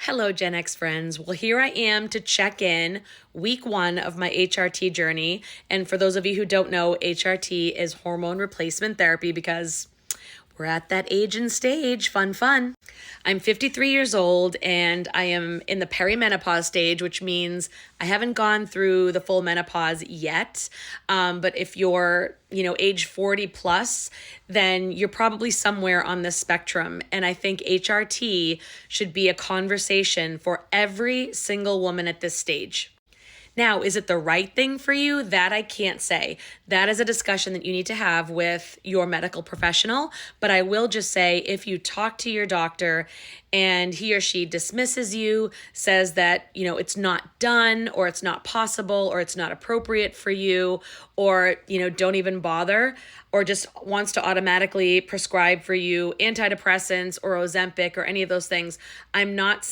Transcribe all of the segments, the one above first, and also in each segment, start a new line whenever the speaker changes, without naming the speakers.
Hello, Gen X friends. Well, here I am to check in week 1 of my HRT journey. And for those of you who don't know, HRT is hormone replacement therapy because we're at that age and stage. Fun, fun. I'm 53 years old and I am in the perimenopause stage, which means I haven't gone through the full menopause yet. But if you're, age 40 plus, then you're probably somewhere on this spectrum. And I think HRT should be a conversation for every single woman at this stage. Now, is it the right thing for you? That I can't say. That is a discussion that you need to have with your medical professional. But I will just say, if you talk to your doctor and he or she dismisses you, says that, it's not done or it's not possible or it's not appropriate for you, or, don't even bother, or just wants to automatically prescribe for you antidepressants or Ozempic or any of those things. I'm not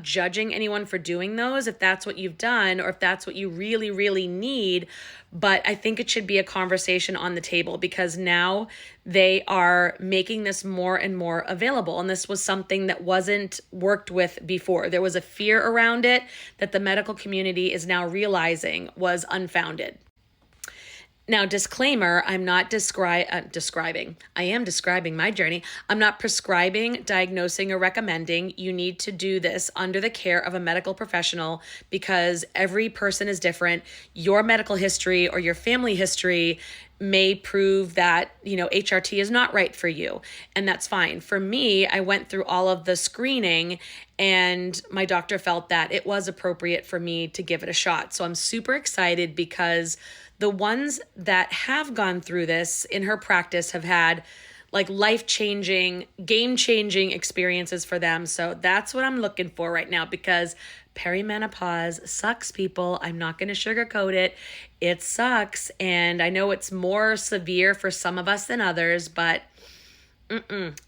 judging anyone for doing those if that's what you've done or if that's what you really, really need. But I think it should be a conversation on the table because now they are making this more and more available. And this was something that wasn't worked with before. There was a fear around it that the medical community is now realizing was unfounded. Now, disclaimer, I'm not describing. I am describing my journey. I'm not prescribing, diagnosing, or recommending. You need to do this under the care of a medical professional because every person is different. Your medical history or your family history may prove that, HRT is not right for you. And that's fine. For me, I went through all of the screening and my doctor felt that it was appropriate for me to give it a shot. So I'm super excited because the ones that have gone through this in her practice have had like life-changing, game-changing experiences for them. So that's what I'm looking for right now because perimenopause sucks, people. I'm not going to sugarcoat it. It sucks. And I know it's more severe for some of us than others, but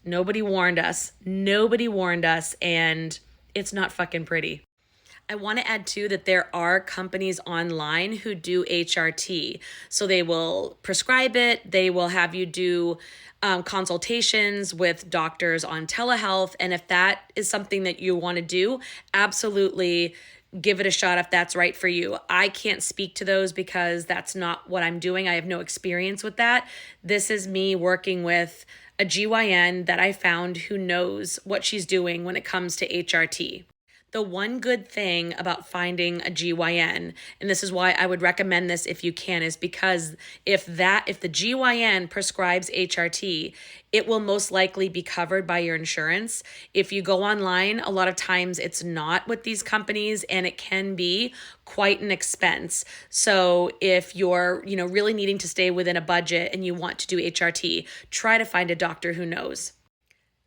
nobody warned us. Nobody warned us. And it's not fucking pretty. I want to add too that there are companies online who do HRT. So they will prescribe it. They will have you do consultations with doctors on telehealth. And if that is something that you want to do, absolutely give it a shot if that's right for you. I can't speak to those because that's not what I'm doing. I have no experience with that. This is me working with a GYN that I found who knows what she's doing when it comes to HRT. The one good thing about finding a GYN, and this is why I would recommend this if you can, is because if the GYN prescribes HRT, it will most likely be covered by your insurance. If you go online, a lot of times it's not with these companies and it can be quite an expense. So if you're, really needing to stay within a budget and you want to do HRT, try to find a doctor who knows.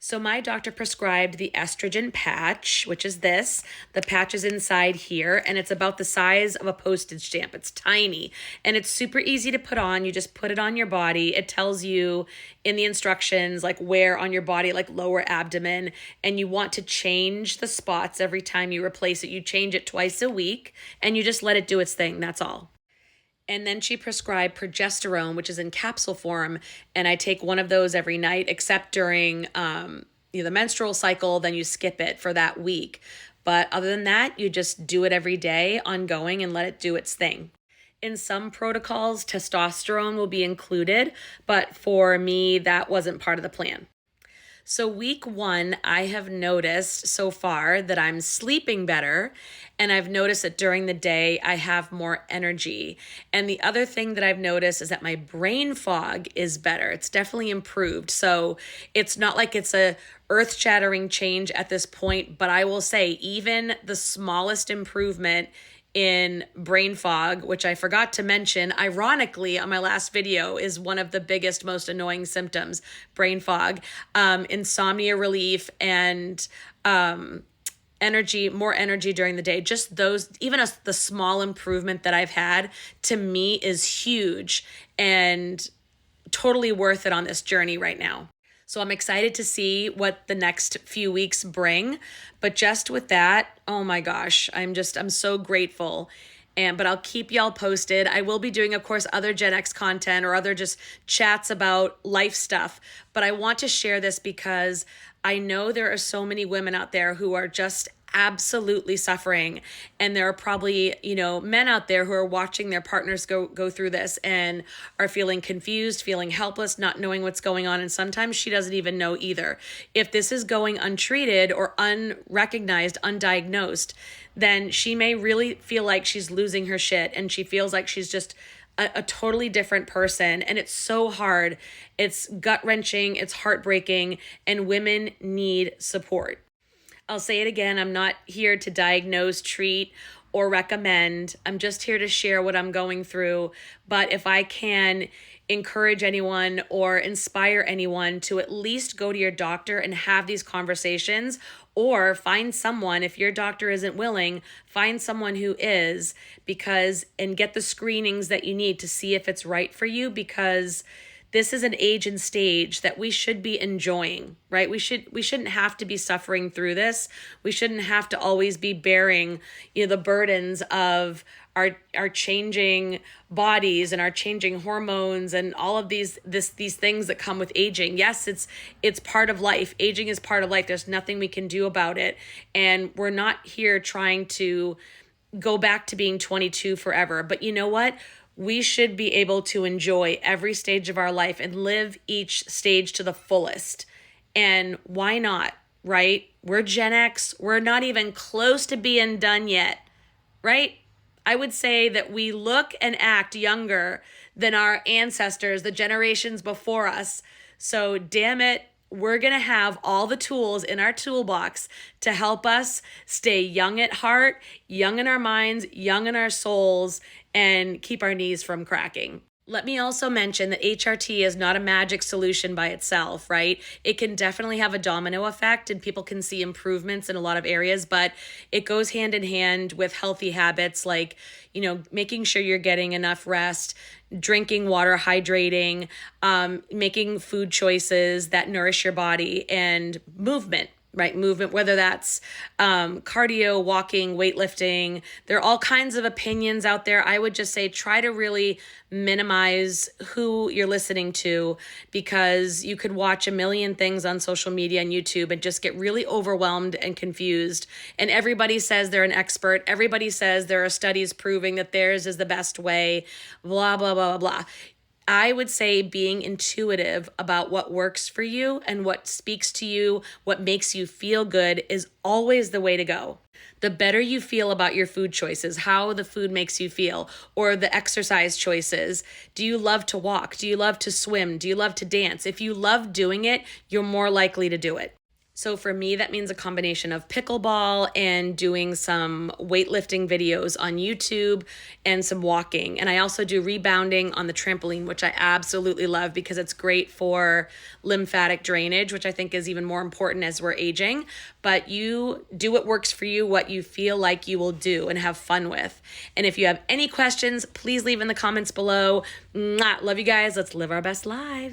So my doctor prescribed the estrogen patch, which is this. The patch is inside here, and it's about the size of a postage stamp. It's tiny, and it's super easy to put on. You just put it on your body. It tells you in the instructions, like where on your body, like lower abdomen, and you want to change the spots every time you replace it. You change it twice a week, and you just let it do its thing. That's all. And then she prescribed progesterone, which is in capsule form. And I take one of those every night, except during the menstrual cycle. Then you skip it for that week. But other than that, you just do it every day, ongoing, and let it do its thing. In some protocols, testosterone will be included. But for me, that wasn't part of the plan. So week 1, I have noticed so far that I'm sleeping better, and I've noticed that during the day I have more energy. And the other thing that I've noticed is that my brain fog is better. It's definitely improved. So it's not like it's a earth-shattering change at this point, but I will say even the smallest improvement in brain fog, which I forgot to mention, ironically, on my last video, is one of the biggest, most annoying symptoms, brain fog, insomnia relief, and more energy during the day. Just those, even the small improvement that I've had, to me is huge and totally worth it on this journey right now. So I'm excited to see what the next few weeks bring. But just with that, oh my gosh, I'm so grateful. But I'll keep y'all posted. I will be doing, of course, other Gen X content or other just chats about life stuff. But I want to share this because I know there are so many women out there who are just absolutely suffering, and there are probably, men out there who are watching their partners go through this and are feeling confused, feeling helpless, not knowing what's going on, and sometimes she doesn't even know either. If this is going untreated or unrecognized, undiagnosed, then she may really feel like she's losing her shit, and she feels like she's just a totally different person. And it's so hard. It's gut-wrenching, it's heartbreaking, and women need support. I'll say it again, I'm not here to diagnose, treat, or recommend. I'm just here to share what I'm going through. But if I can encourage anyone or inspire anyone to at least go to your doctor and have these conversations, or find someone, if your doctor isn't willing, find someone who is, and get the screenings that you need to see if it's right for you, because this is an age and stage that we should be enjoying, right? We shouldn't have to be suffering through this. We shouldn't have to always be bearing, the burdens of our changing bodies and our changing hormones and all of these things that come with aging. Yes, it's part of life. Aging is part of life. There's nothing we can do about it. And we're not here trying to go back to being 22 forever. But you know what? We should be able to enjoy every stage of our life and live each stage to the fullest. And why not, right? We're Gen X. We're not even close to being done yet, right? I would say that we look and act younger than our ancestors, the generations before us. So damn it, we're going to have all the tools in our toolbox to help us stay young at heart, young in our minds, young in our souls, and keep our knees from cracking. Let me also mention that HRT is not a magic solution by itself, right? It can definitely have a domino effect and people can see improvements in a lot of areas, but it goes hand in hand with healthy habits like, making sure you're getting enough rest, drinking water, hydrating, making food choices that nourish your body, and movement. Right? Movement, whether that's cardio, walking, weightlifting. There are all kinds of opinions out there. I would just say try to really minimize who you're listening to, because you could watch a million things on social media and YouTube and just get really overwhelmed and confused. And everybody says they're an expert. Everybody says there are studies proving that theirs is the best way, blah, blah, blah, blah, blah. I would say being intuitive about what works for you and what speaks to you, what makes you feel good, is always the way to go. The better you feel about your food choices, how the food makes you feel, or the exercise choices. Do you love to walk? Do you love to swim? Do you love to dance? If you love doing it, you're more likely to do it. So for me, that means a combination of pickleball and doing some weightlifting videos on YouTube and some walking. And I also do rebounding on the trampoline, which I absolutely love because it's great for lymphatic drainage, which I think is even more important as we're aging. But you do what works for you, what you feel like you will do and have fun with. And if you have any questions, please leave in the comments below. Mwah! Love you guys. Let's live our best lives.